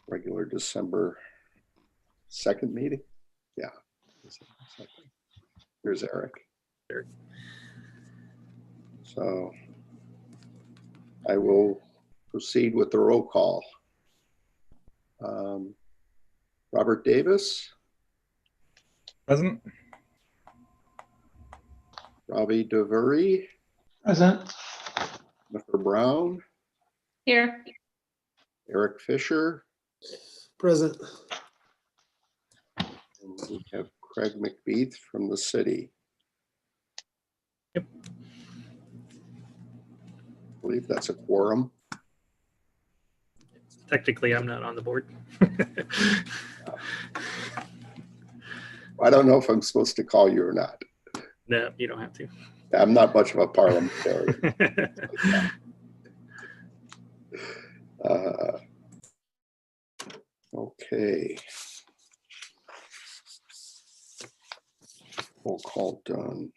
regular December 2nd meeting. Yeah. December 2nd. Here's Eric. So I will proceed with the roll call. Robert Davis. Present. Robbie DeVury. Present. Jennifer Brown. Here. Eric Fisher. Present. And we have Craig McBeath from the city. Yep. I believe that's a quorum. Technically, I'm not on the board. I don't know if I'm supposed to call you or not. No, you don't have to. I'm not much of a parliamentarian. Okay. Roll call done.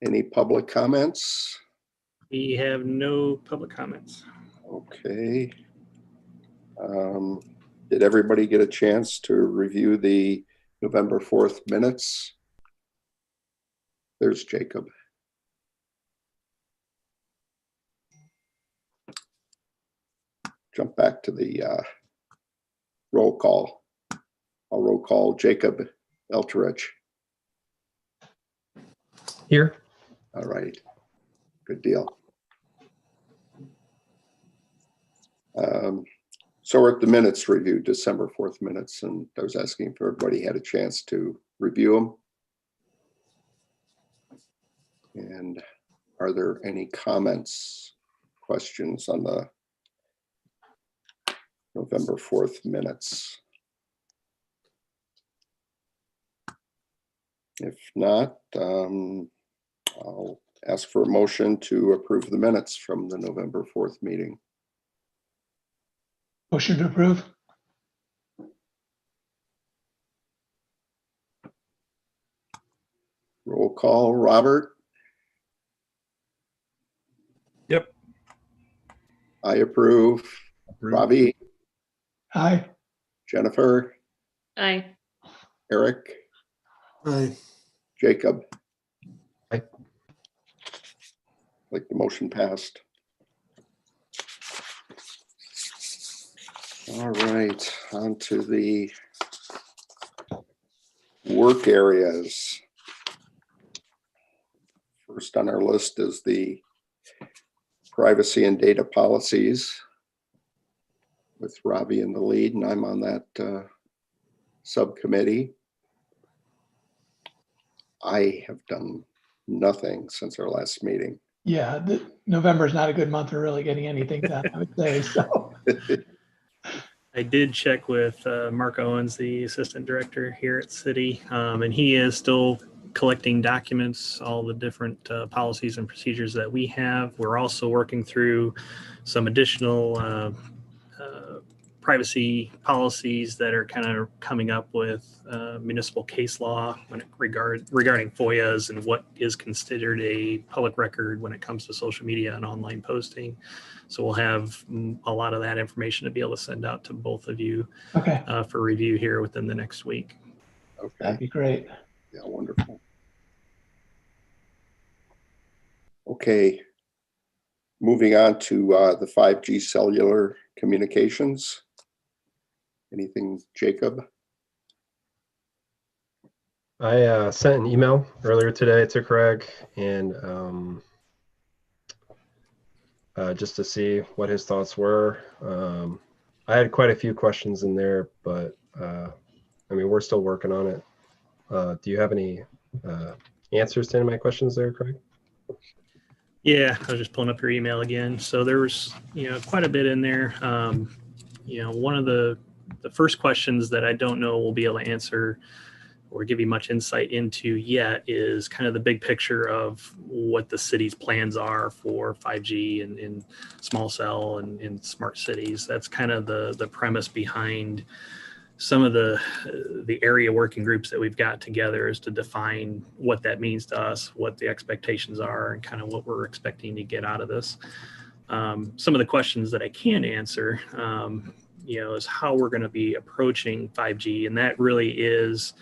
Any public comments? We have no public comments. Okay. Did everybody get a chance to review the November 4th minutes? There's Jacob. Jump back to the roll call. I'll roll call Jacob Elterich. Here. All right. Good deal. So we're at the minutes review, December 4th minutes, and I was asking if everybody had a chance to review them. And are there any comments, questions on the November 4th minutes? If not, I'll ask for a motion to approve the minutes from the November 4th meeting. Motion to approve. Roll call, Robert. Yep. I approve. Robbie, Aye. Jennifer, Aye. Eric, Aye. Jacob. Aye. Like the motion passed. All right, on to the work areas. First on our list is the privacy and data policies with Robbie in the lead, and I'm on that subcommittee. I have done nothing since our last meeting. Yeah, November is not a good month for really getting anything done, I would say. So I did check with Mark Owens, the assistant director here at City, and he is still collecting documents, all the different policies and procedures that we have. We're also working through some additional privacy policies that are kind of coming up with municipal case law when it regarding FOIAs and what is considered a public record when it comes to social media and online posting. So we'll have a lot of that information to be able to send out to both of you okay, for review here within the next week. that'd Okay, be great. yeah, wonderful. Okay, moving on to the 5G cellular communications. Anything, Jacob? I sent an email earlier today to Craig and just to see what his thoughts were. I had quite a few questions in there, but I mean, we're still working on it. Do you have any answers to any of my questions there, Craig? Yeah, I was just pulling up your email again. So there was, quite a bit in there. One of the first questions that I don't know we'll be able to answer or give you much insight into yet is kind of the big picture of what the city's plans are for 5G and small cell and in smart cities. That's kind of the premise behind some of the area working groups that we've got together, is to define what that means to us, what the expectations are, and kind of what we're expecting to get out of this. Some of the questions that I can answer, is how we're going to be approaching 5G. And that really is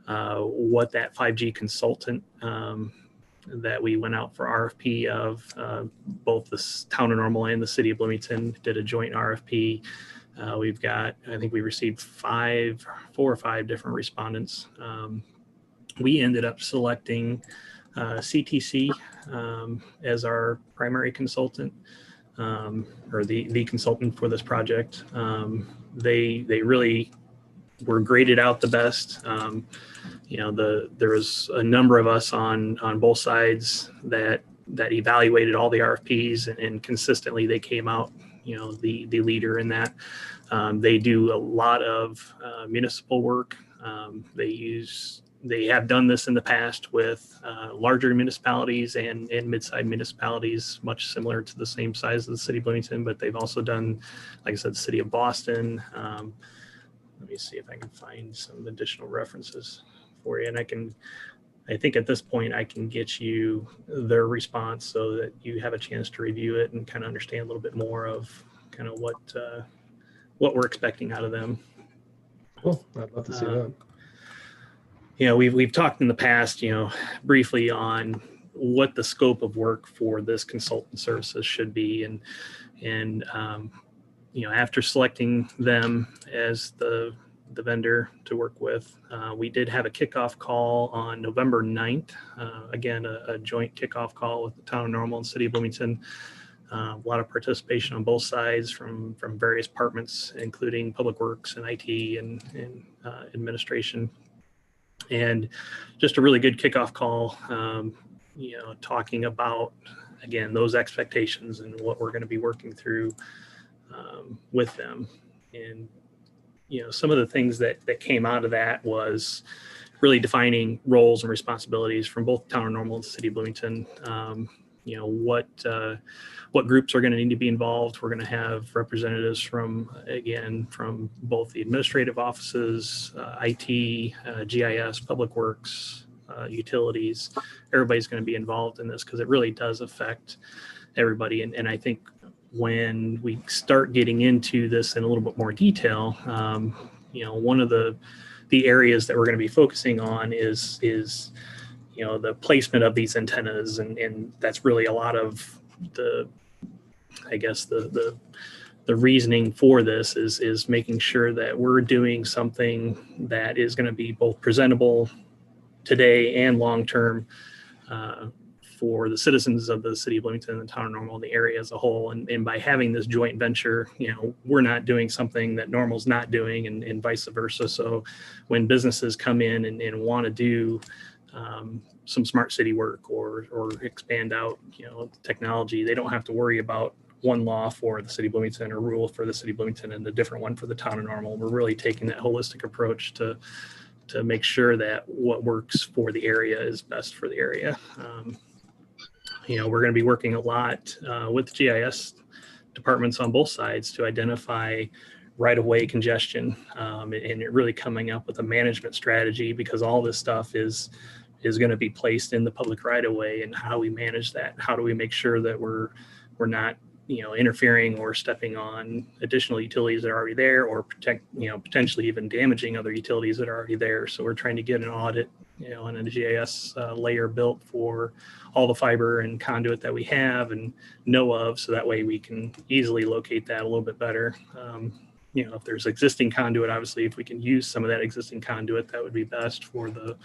what that 5G consultant that we went out for RFP of, both the town of Normal and the city of Bloomington did a joint RFP. We've got, I think we received 4 or 5 different respondents. We ended up selecting CTC as our primary consultant, or the consultant for this project. They really were graded out the best. There was a number of us on both sides that evaluated all the RFPs, and consistently they came out, the leader in that. They do a lot of municipal work. They have done this in the past with larger municipalities and mid-sized municipalities, much similar to the same size of the city of Bloomington, but they've also done, like I said, the city of Boston. Let me see if I can find some additional references for you. And I think at this point I can get you their response so that you have a chance to review it and kind of understand a little bit more of kind of what we're expecting out of them. Cool. I'd love to see that. We've talked in the past, briefly on what the scope of work for this consultant services should be. And after selecting them as the vendor to work with, we did have a kickoff call on November 9th. Again, a joint kickoff call with the town of Normal and city of Bloomington. A lot of participation on both sides from various departments, including public works and IT and administration. And just a really good kickoff call, talking about, again, those expectations and what we're going to be working through with them. And, some of the things that came out of that was really defining roles and responsibilities from both town of Normal and the city of Bloomington. What groups are going to need to be involved. We're going to have representatives from both the administrative offices, IT, GIS, public works, utilities. Everybody's going to be involved in this because it really does affect everybody. And I think when we start getting into this in a little bit more detail, one of the areas that we're going to be focusing on is the placement of these antennas, and that's really a lot of the reasoning for this is making sure that we're doing something that is going to be both presentable today and long-term for the citizens of the city of Bloomington and the town of Normal and the area as a whole. And by having this joint venture, we're not doing something that Normal's not doing, and vice versa. So when businesses come in and want to do some smart city work or expand out, technology, they don't have to worry about one law for the city of Bloomington or rule for the city of Bloomington and a different one for the town of Normal. We're really taking that holistic approach to make sure that what works for the area is best for the area. We're going to be working a lot with GIS departments on both sides to identify right-of-way congestion, and really coming up with a management strategy, because all this stuff is going to be placed in the public right-of-way. And how do we manage that? How do we make sure that we're not interfering or stepping on additional utilities that are already there, or potentially even damaging other utilities that are already there? So we're trying to get an audit, and a GIS layer built for all the fiber and conduit that we have and know of, so that way we can easily locate that a little bit better. If there's existing conduit, obviously, if we can use some of that existing conduit, that would be best for the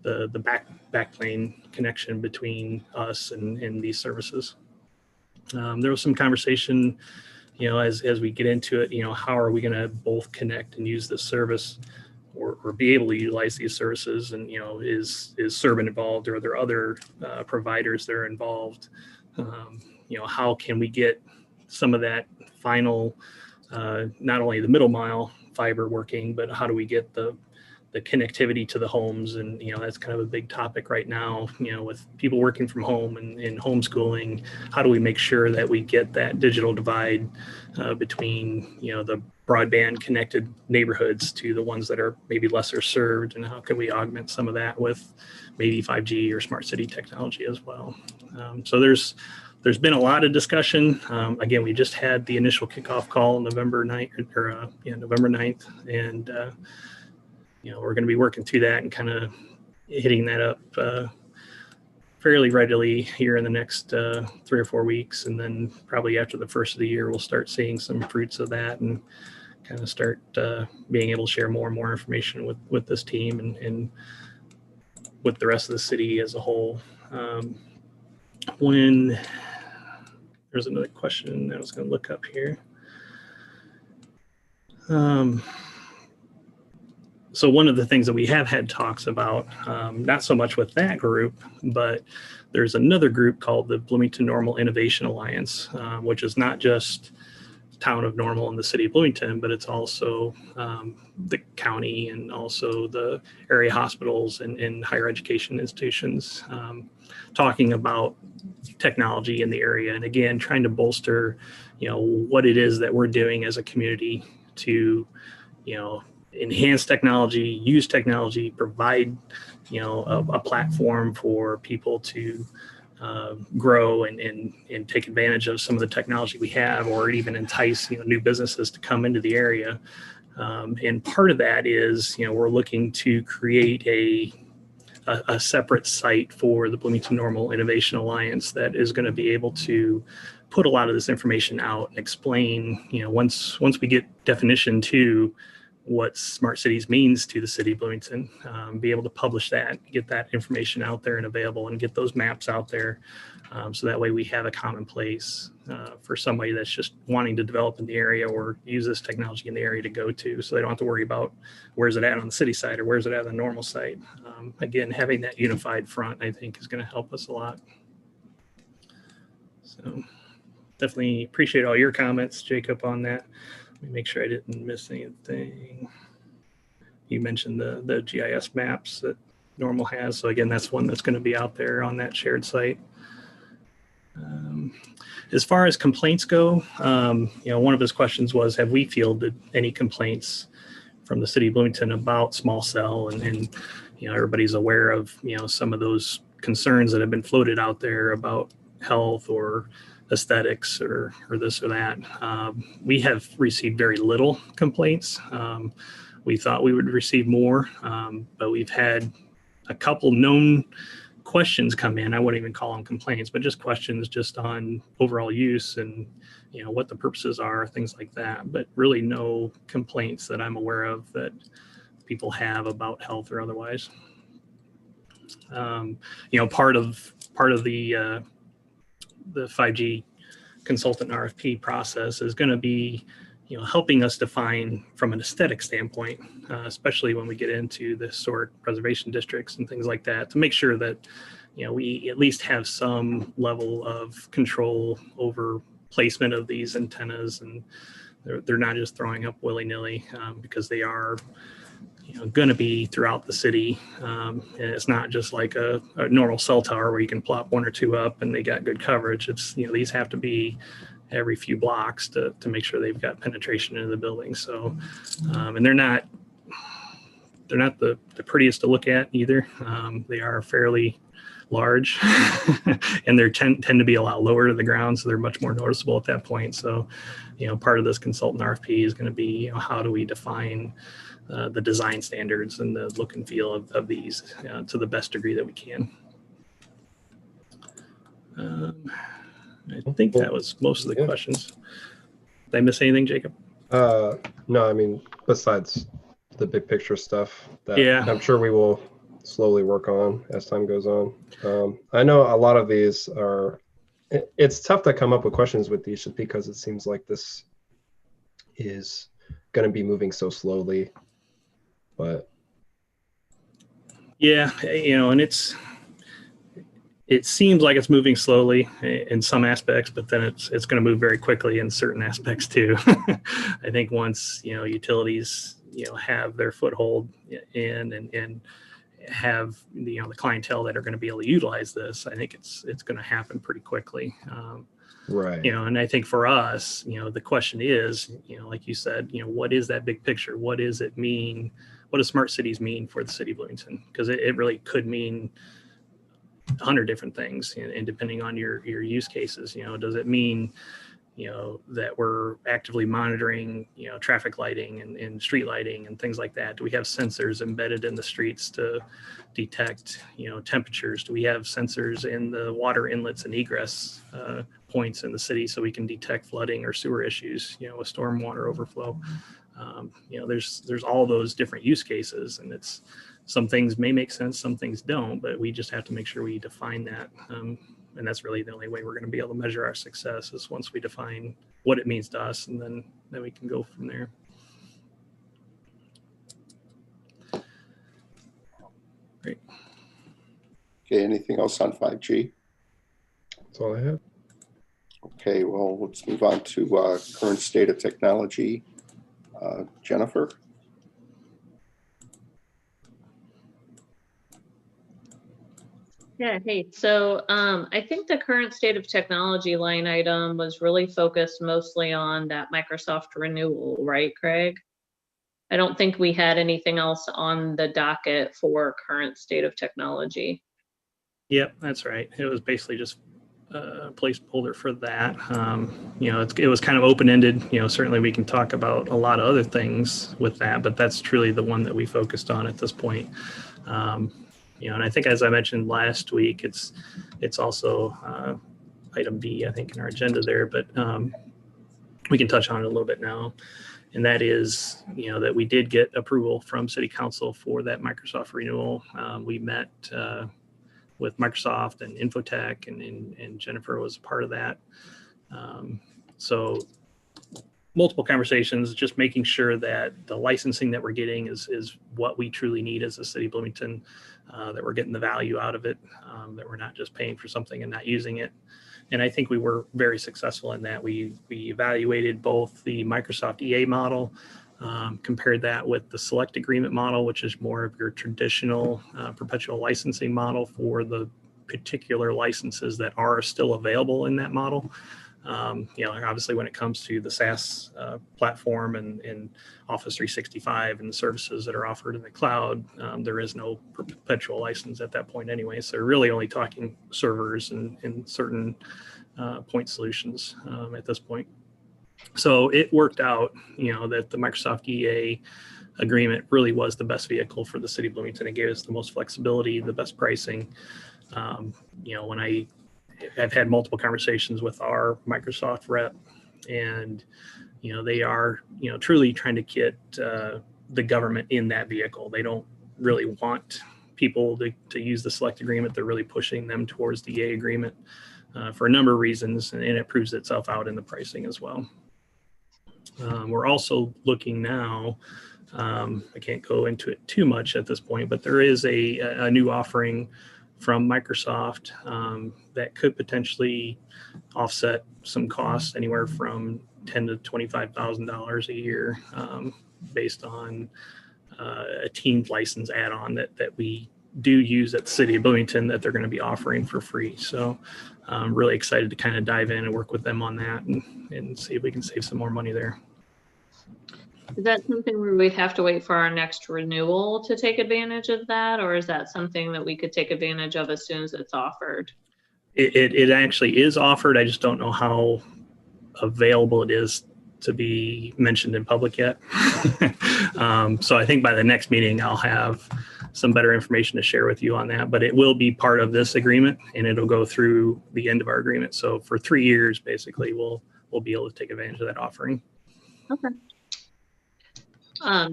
backplane connection between us and these services. There was some conversation, as we get into it, how are we going to both connect and use this service, or be able to utilize these services? And, is Servin involved, or are there other providers that are involved? How can we get some of that final, not only the middle mile fiber working, but how do we get the connectivity to the homes? And, that's kind of a big topic right now, with people working from home and homeschooling. How do we make sure that we get that digital divide between, the broadband connected neighborhoods to the ones that are maybe lesser served? And how can we augment some of that with maybe 5G or smart city technology as well? So there's there's been a lot of discussion. Again, we just had the initial kickoff call November 9th, November 9th. And, we're going to be working through that and kind of hitting that up fairly readily here in the next 3 or 4 weeks. And then probably after the first of the year, we'll start seeing some fruits of that and kind of start being able to share more and more information with this team and with the rest of the city as a whole. When there's another question I was going to look up here. So one of the things that we have had talks about, not so much with that group, but there's another group called the Bloomington Normal Innovation Alliance, which is not just town of Normal in the city of Bloomington, but it's also the county and also the area hospitals and higher education institutions, talking about technology in the area. And again, trying to bolster, what it is that we're doing as a community to, enhance technology, use technology, provide, a platform for people to grow and take advantage of some of the technology we have, or even entice new businesses to come into the area. And part of that is we're looking to create a separate site for the Bloomington Normal Innovation Alliance that is going to be able to put a lot of this information out and explain, once we get definition to what smart cities means to the city of Bloomington, be able to publish that, get that information out there and available, and get those maps out there. So that way we have a common place for somebody that's just wanting to develop in the area or use this technology in the area to go to, so they don't have to worry about where's it at on the city side or where's it at on the Normal site. Again, having that unified front, I think, is going to help us a lot. So definitely appreciate all your comments, Jacob, on that. Let me make sure I didn't miss anything. You mentioned the GIS maps that Normal has. So again, that's one that's going to be out there on that shared site. As far as complaints go, one of his questions was, have we fielded any complaints from the city of Bloomington about small cell? And everybody's aware of, some of those concerns that have been floated out there about health or aesthetics or this or that. We have received very little complaints. We thought we would receive more, but we've had a couple known questions come in. I wouldn't even call them complaints, but just questions just on overall use and what the purposes are, things like that. But really no complaints that I'm aware of that people have about health or otherwise. Part of the 5G consultant RFP process is going to be, helping us define from an aesthetic standpoint, especially when we get into the historic preservation districts and things like that, to make sure that, we at least have some level of control over placement of these antennas, and they're not just throwing up willy-nilly, because they are going to be throughout the city. And it's not just like a normal cell tower where you can plop one or two up and they got good coverage. It's, these have to be every few blocks to make sure they've got penetration into the building. So, and they're not the prettiest to look at either. They are fairly large and they tend to be a lot lower to the ground. So they're much more noticeable at that point. So, part of this consultant RFP is going to be, how do we define the design standards and the look and feel of these to the best degree that we can. I think that was most of the questions. Did I miss anything, Jacob? No, I mean, besides the big picture stuff that Yeah. I'm sure we will slowly work on as time goes on. I know a lot of these are, it's tough to come up with questions with these just because it seems like this is going to be moving so slowly. But yeah, and it seems like it's moving slowly in some aspects, but then it's going to move very quickly in certain aspects too. I think once, utilities, have their foothold in and have, the clientele that are going to be able to utilize this, I think it's going to happen pretty quickly. Right. And I think for us, the question is, like you said, what is that big picture? What does it mean? What do smart cities mean for the city of Bloomington? Because it really could mean 100 different things, and depending on your use cases, does it mean that we're actively monitoring, traffic lighting and street lighting and things like that? Do we have sensors embedded in the streets to detect, temperatures? Do we have sensors in the water inlets and egress points in the city so we can detect flooding or sewer issues, with stormwater overflow? There's all those different use cases, and some things may make sense, some things don't, but we just have to make sure we define that. And that's really the only way we're going to be able to measure our success, is once we define what it means to us, and then we can go from there. Great. Okay, anything else on 5G? That's all I have. Okay, well, let's move on to current state of technology. Jennifer? Yeah, hey, so I think the current state of technology line item was really focused mostly on that Microsoft renewal, right, Craig? I don't think we had anything else on the docket for current state of technology. Yep, that's right. It was basically just a placeholder for that. It was kind of open-ended. Certainly we can talk about a lot of other things with that, but that's truly the one that we focused on at this point. And I think, as I mentioned last week, it's also item B, I think, in our agenda there, but we can touch on it a little bit now. And that is, that we did get approval from City Council for that Microsoft renewal. We met with Microsoft and Infotech, and Jennifer was a part of that. So multiple conversations, just making sure that the licensing that we're getting is what we truly need as a city of Bloomington, that we're getting the value out of it, that we're not just paying for something and not using it. And I think we were very successful in that. We evaluated both the Microsoft EA model, compared that with the select agreement model, which is more of your traditional perpetual licensing model for the particular licenses that are still available in that model. Obviously when it comes to the SaaS platform and Office 365 and the services that are offered in the cloud, there is no perpetual license at that point anyway. So we're really only talking servers and certain point solutions at this point. So it worked out, that the Microsoft EA agreement really was the best vehicle for the city of Bloomington. It gave us the most flexibility, the best pricing. When I've had multiple conversations with our Microsoft rep, and they are truly trying to get the government in that vehicle. They don't really want people to use the select agreement. They're really pushing them towards the EA agreement for a number of reasons, and it proves itself out in the pricing as well. We're also looking now, I can't go into it too much at this point, but there is a new offering from Microsoft that could potentially offset some costs, anywhere from $10,000 to $25,000 a year, based on a Teams license add-on that we do use at the city of Bloomington, that they're going to be offering for free. So I'm really excited to kind of dive in and work with them on that and see if we can save some more money there. Is that something where we'd have to wait for our next renewal to take advantage of that? Or is that something that we could take advantage of as soon as it's offered? It actually is offered. I just don't know how available it is to be mentioned in public yet. So I think by the next meeting, I'll have some better information to share with you on that, but it will be part of this agreement, and it'll go through the end of our agreement. So for 3 years, basically, we'll be able to take advantage of that offering. Okay.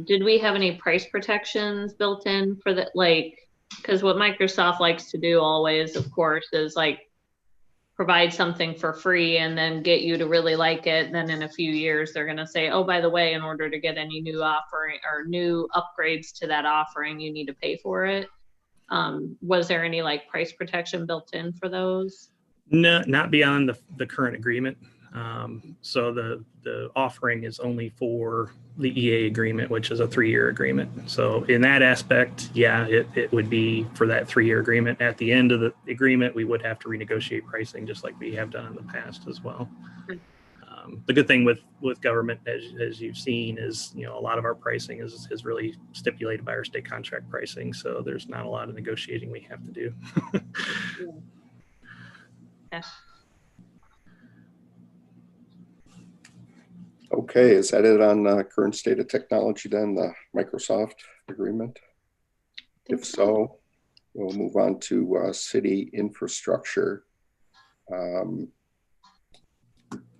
Did we have any price protections built in for that? Because what Microsoft likes to do always, of course, is provide something for free and then get you to really like it. And then in a few years, they're going to say, oh, by the way, in order to get any new offering or new upgrades to that offering, you need to pay for it. Was there any price protection built in for those? No, not beyond the current agreement. So the offering is only for the EA agreement, which is a 3-year agreement. So in that aspect, yeah, it would be for that 3-year agreement. At the end of the agreement, we would have to renegotiate pricing, just like we have done in the past as well. The good thing with government, as you've seen, is a lot of our pricing is really stipulated by our state contract pricing. So there's not a lot of negotiating we have to do. Yeah. Okay, is that it on current state of technology then, the Microsoft agreement? If so, we'll move on to city infrastructure.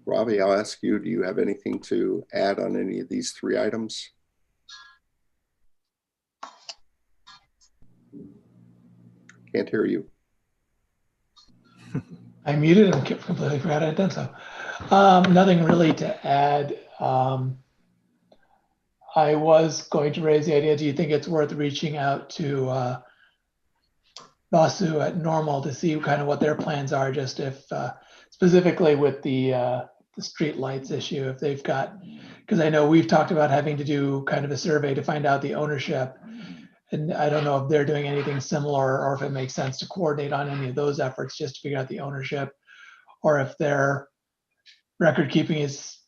Robbie, I'll ask you, do you have anything to add on any of these three items? Can't hear you. I muted and completely forgot I had done so. Nothing really to add. I was going to raise the idea, do you think it's worth reaching out to Vasu at Normal to see kind of what their plans are, just if specifically with the street lights issue, if they've got, because I know we've talked about having to do kind of a survey to find out the ownership. And I don't know if they're doing anything similar or if it makes sense to coordinate on any of those efforts just to figure out the ownership, or if their record keeping is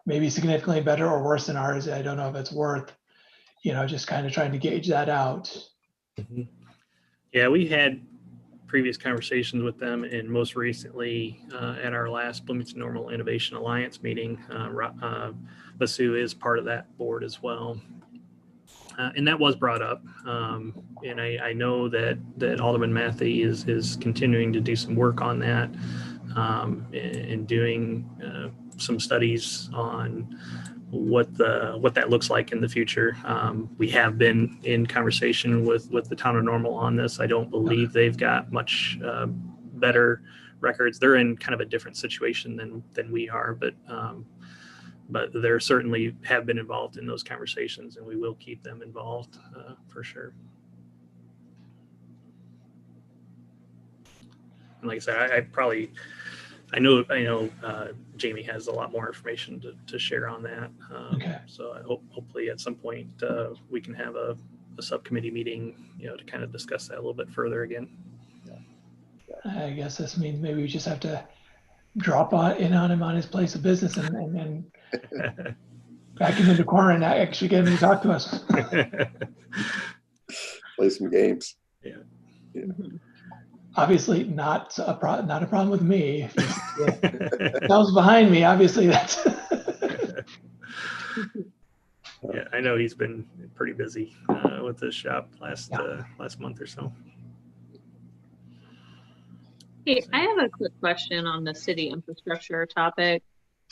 maybe significantly better or worse than ours. I don't know if it's worth, just kind of trying to gauge that out. Mm-hmm. Yeah, we had previous conversations with them, and most recently at our last Bloomington Normal Innovation Alliance meeting, Vasu is part of that board as well. And that was brought up. And I know that Alderman Matthey is continuing to do some work on that and doing some studies on what that looks like in the future. We have been in conversation with the town of Normal on this. I don't believe they've got much better records. They're in kind of a different situation than we are, but they certainly have been involved in those conversations, and we will keep them involved for sure. And like I said, I know Jamie has a lot more information to share on that. Okay. So I hopefully at some point we can have a subcommittee meeting, to kind of discuss that a little bit further again. I guess this means maybe we just have to drop in on him on his place of business and back him in the corner and actually get him to talk to us. Play some games. Yeah. Obviously not a problem with me. Sounds behind me. Obviously that's. Yeah, I know he's been pretty busy with this shop last month or so. Hey, I have a quick question on the city infrastructure topic.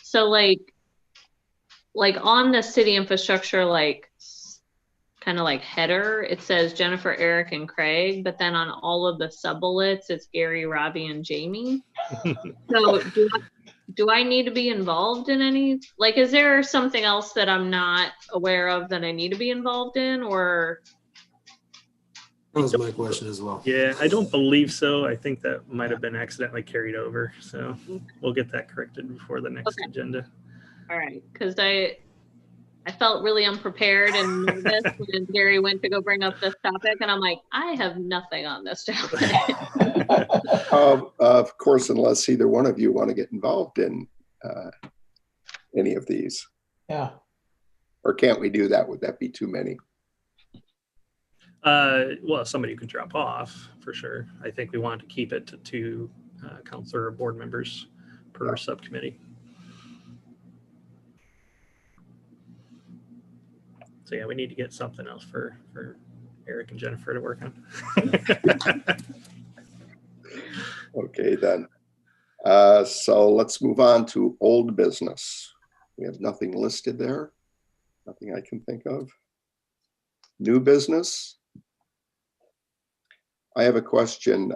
So like on the city infrastructure, kind of like header, it says Jennifer, Eric, and Craig, but then on all of the sub-bullets, it's Gary, Robbie, and Jamie. So do I need to be involved in any, is there something else that I'm not aware of that I need to be involved in, or? That was my question as well. Yeah, I don't believe so. I think that might have been accidentally carried over. So we'll get that corrected before the next agenda. All right, because I felt really unprepared and nervous when Gary went to go bring up this topic, and I'm like, I have nothing on this topic. Of course, unless either one of you want to get involved in any of these. Yeah. Or can't we do that? Would that be too many? Well, somebody can drop off for sure. I think we wanted to keep it to two counselor or board members per subcommittee. So yeah, we need to get something else for Eric and Jennifer to work on. Okay, then. So let's move on to old business. We have nothing listed there. Nothing I can think of. New business. I have a question.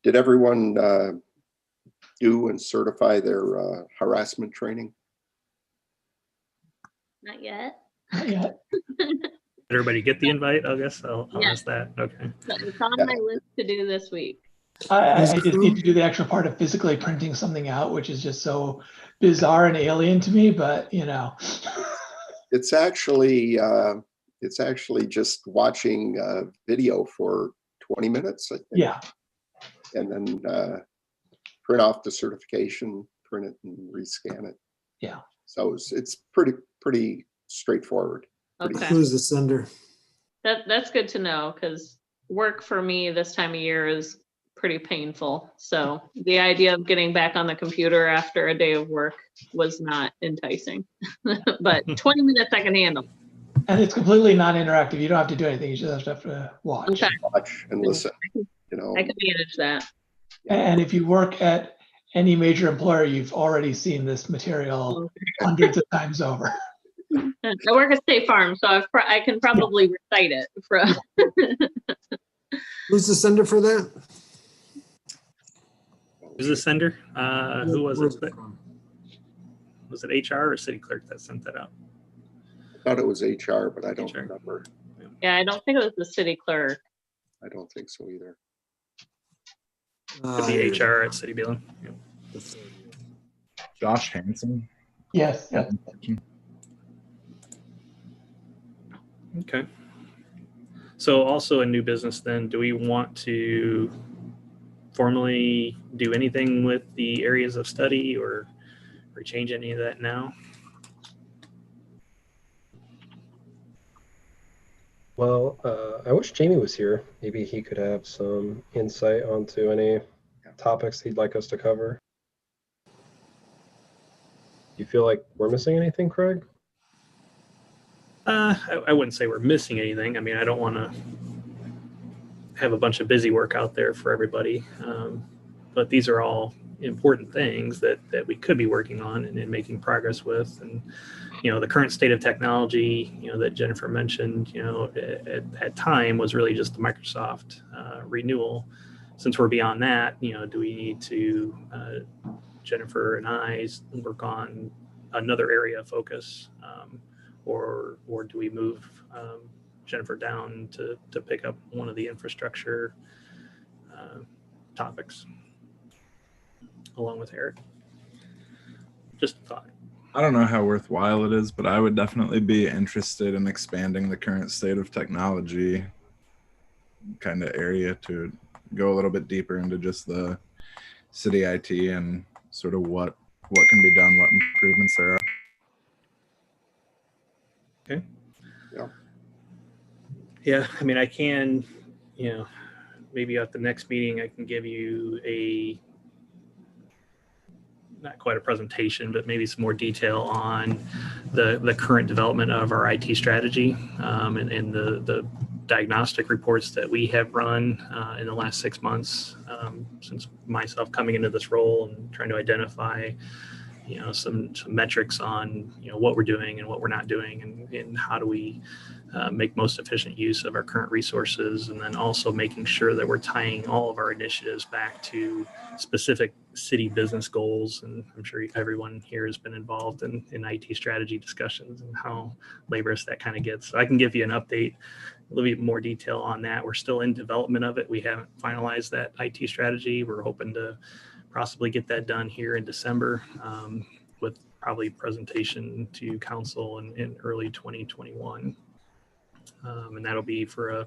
Did everyone do and certify their harassment training? Not yet. Not yet. Did everybody get the invite? I guess I'll ask that. Okay. It's on my list to do this week. I just need to do the actual part of physically printing something out, which is just so bizarre and alien to me, but It's actually just watching video for 20 minutes, I think. Yeah. And then print off the certification print it and rescan it. Yeah. So it's pretty straightforward. Okay. Who's the sender? That's good to know, because work for me this time of year is pretty painful. So the idea of getting back on the computer after a day of work was not enticing. But 20 minutes I can handle. And it's completely non-interactive. You don't have to do anything. You just have to watch. Okay. Watch and listen, you know. I can manage that. And if you work at any major employer, you've already seen this material hundreds of times over. I work at State Farm, so I can probably recite it. Who's the sender for that? Who's the sender? Who was Where's it? from? Was it HR or city clerk that sent that out? I thought it was HR, but I don't HR. remember. Yeah, I don't think it was the city clerk. I don't think so either. Could be HR at City Beeline. Yeah. Josh Hanson. Yes. Yeah. Okay. So also in new business then, do we want to formally do anything with the areas of study or change any of that now? Well, I wish Jamie was here. Maybe he could have some insight onto any topics he'd like us to cover. Do you feel like we're missing anything, Craig? I wouldn't say we're missing anything. I mean, I don't want to have a bunch of busy work out there for everybody. But these are all important things that we could be working on and making progress with. And, you know, the current state of technology, you know, that Jennifer mentioned, you know, at time was really just the Microsoft renewal. Since we're beyond that, you know, do we need to, Jennifer and I, work on another area of focus? Or do we move Jennifer down to pick up one of the infrastructure topics along with Eric? Just a thought. I don't know how worthwhile it is, but I would definitely be interested in expanding the current state of technology kind of area to go a little bit deeper into just the city IT and sort of what can be done, what improvements there are. Okay. Yeah. Yeah, I mean, I can, you know, maybe at the next meeting, I can give you not quite a presentation, but maybe some more detail on the current development of our IT strategy and the diagnostic reports that we have run in the last 6 months since myself coming into this role and trying to identify, you know, some metrics on, you know, what we're doing and what we're not doing and how do we make most efficient use of our current resources, and then also making sure that we're tying all of our initiatives back to specific city business goals. And I'm sure everyone here has been involved in IT strategy discussions and how laborious that kind of gets. So I can give you an update, a little bit more detail on that. We're still in development of it. We haven't finalized that IT strategy. We're hoping to possibly get that done here in December with probably presentation to council in early 2021. And that'll be for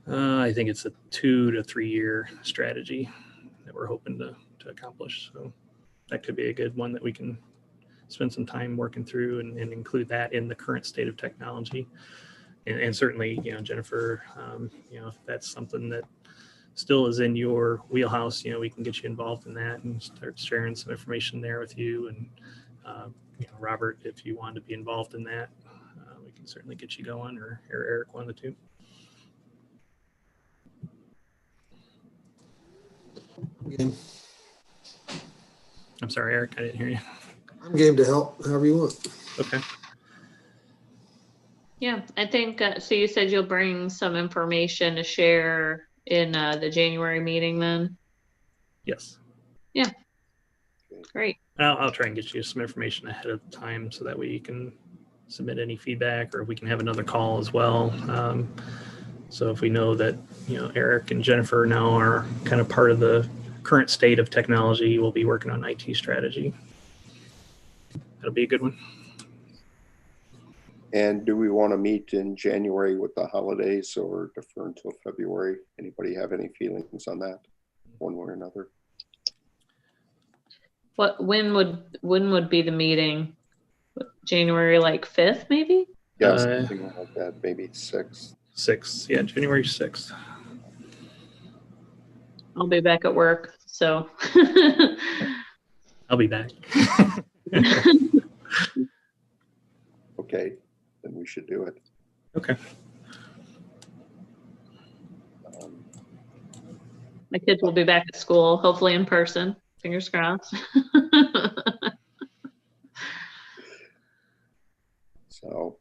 I think it's a 2 to 3 year strategy that we're hoping to accomplish. So that could be a good one that we can spend some time working through and include that in the current state of technology. And certainly, you know, Jennifer, you know, if that's something that still is in your wheelhouse, you know, we can get you involved in that and start sharing some information there with you. And, you know, Robert, if you want to be involved in that, we can certainly get you going, or Eric, one of the two. Game. I'm sorry, Eric, I didn't hear you. I'm game to help however you want. Okay. Yeah, I think, so you said you'll bring some information to share in the January meeting then? Yes. Yeah. Great. I'll try and get you some information ahead of time so that way you can submit any feedback, or we can have another call as well. So if we know that, you know, Eric and Jennifer now are kind of part of the current state of technology, we'll be working on IT strategy. That'll be a good one. And do we want to meet in January with the holidays or defer until February? Anybody have any feelings on that, one way or another? When would be the meeting? January like 5th, maybe? Yeah, something like that, maybe 6th. 6th, yeah, January 6th. I'll be back at work, so. I'll be back. Okay, then we should do it. Okay. My kids will be back at school, hopefully in person. Fingers crossed. So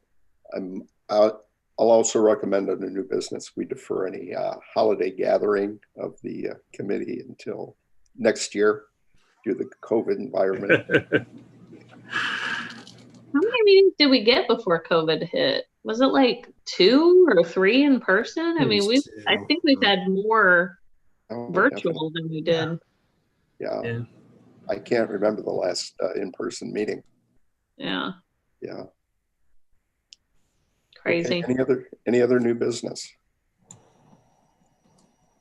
I'll also recommend under new business, we defer any holiday gathering of the committee until next year due to the COVID environment. How many meetings did we get before COVID hit? Was it like 2 or 3 in person? I mean, I think we've had more virtual than we did. Yeah. I can't remember the last in-person meeting. Yeah. Yeah. Crazy. Okay. Any other new business?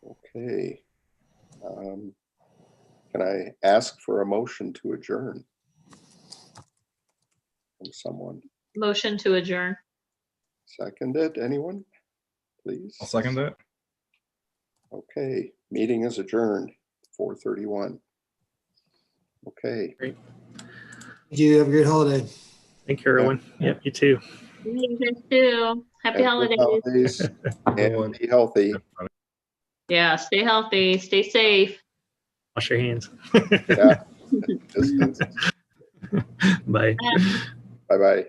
Okay. Can I ask for a motion to adjourn from someone? Motion to adjourn. Second it, anyone? Please. I'll second it. Okay, meeting is adjourned, 4:31. Okay. Great. Thank you. Have a great holiday. Thank you, everyone. Yep, you too. You guys too. Happy Happy holidays. And be healthy. Yeah, stay healthy, stay safe. Wash your hands. Yeah. Distance. Bye. Bye-bye.